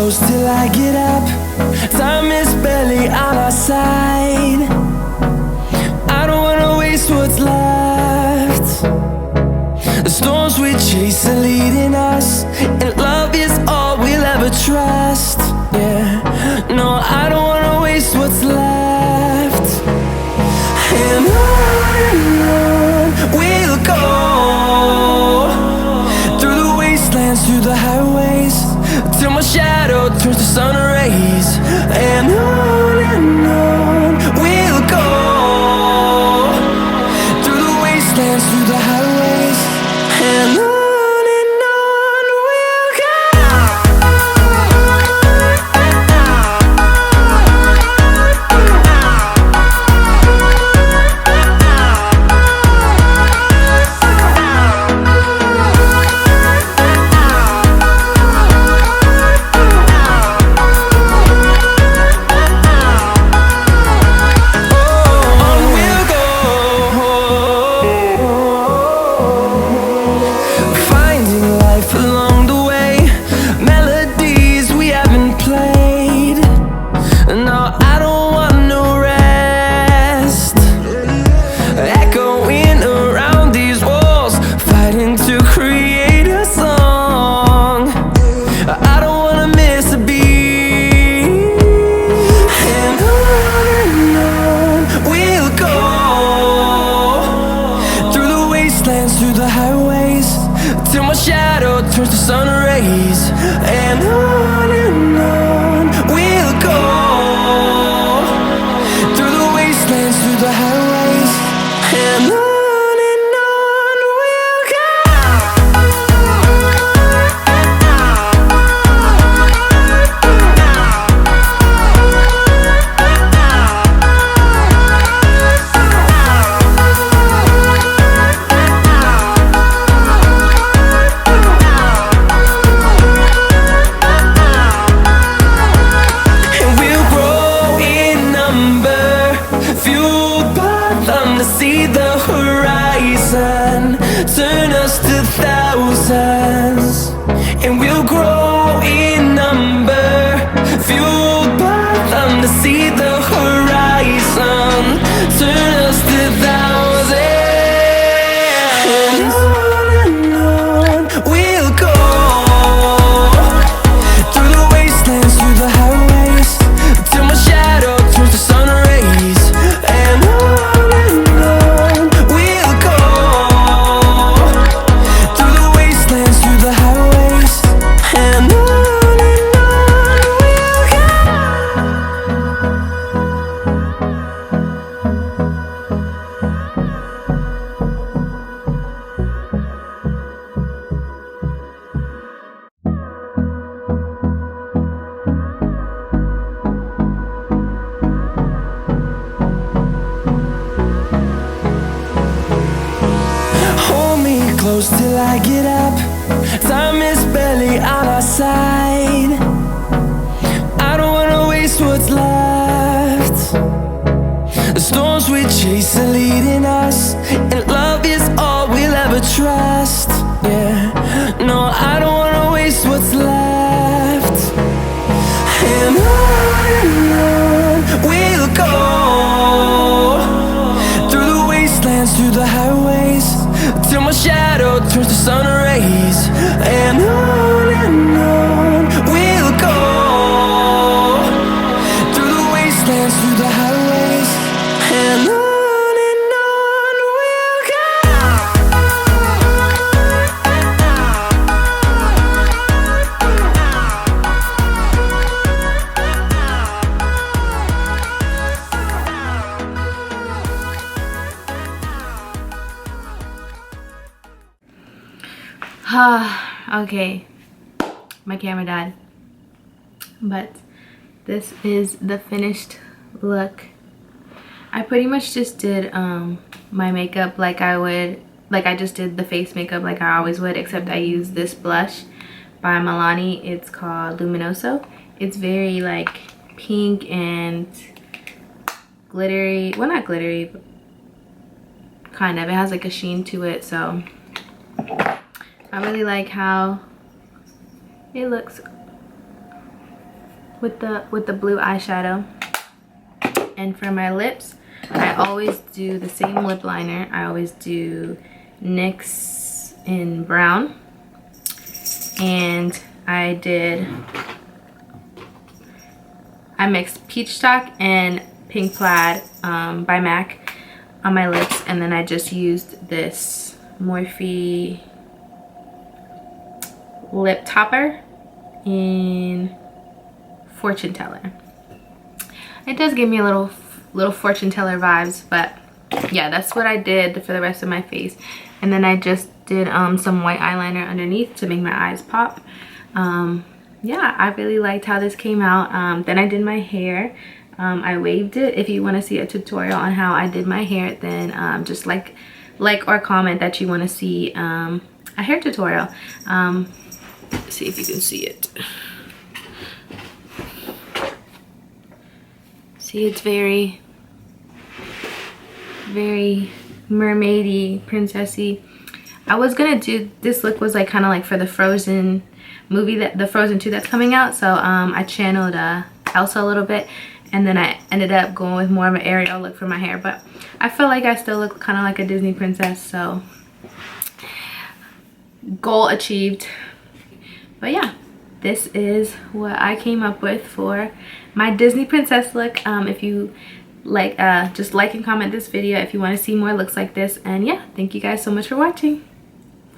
close till I get up. Time is barely on our side. I don't wanna waste what's left. The storms we chase are leading us, and love is all we'll ever trust. Yeah, no, I don't wanna waste what's left. And on we'll go, through the wastelands, through the highways, till my shadow turns to sun rays. And on we'll go, through the wastelands, through the highways, and on we'll go. Through the highways, till my shadow turns to sun rays. And on we'll go, through the wastelands, through the highways, and on we'll go. See the horizon turn us to thousands, and we'll grow in number, fueled by them to see the horizon turn us to thousands. And on we'll go, through the wastelands, through the highways, till my shadow turns to sun rays. And close till I get up. Time is barely on our side. I don't wanna waste what's left. The storms we chase are leading us, and love is all we'll ever trust. Yeah, no, I don't wanna waste what's left. And on we'll go, through the wastelands, through the highways, till my shadow turns to sun rays. And on we'll go, through the wastelands, through the highways, and on we'll go. Okay, my camera died, but this is the finished look. I pretty much just did my makeup like I just did the face makeup like I always would, except I used this blush by Milani. It's called Luminoso. It's very like pink and glittery. Well, not glittery, but kind of. It has like a sheen to it, so I really like how it looks with the blue eyeshadow. And for my lips, I always do the same lip liner. I always do NYX in brown. And I mixed Peach Stock and Pink Plaid by MAC on my lips, and then I just used this Morphe lip topper in Fortune Teller. It does give me a little Fortune Teller vibes, but yeah, that's what I did for the rest of my face. And then I just did some white eyeliner underneath to make my eyes pop. Yeah, I really liked how this came out. Then I did my hair. I waved it. If you want to see a tutorial on how I did my hair, then just like or comment that you want to see a hair tutorial. Let's see if you can see it. See, it's very mermaidy, princessy. I was gonna do this look, was like kind of like for the Frozen movie, the Frozen 2 that's coming out. So I channeled Elsa a little bit, and then I ended up going with more of an Ariel look for my hair. But I feel like I still look kind of like a Disney princess, so goal achieved. But yeah, this is what I came up with for my Disney princess look. If you like, just like and comment this video if you want to see more looks like this. And yeah, thank you guys so much for watching.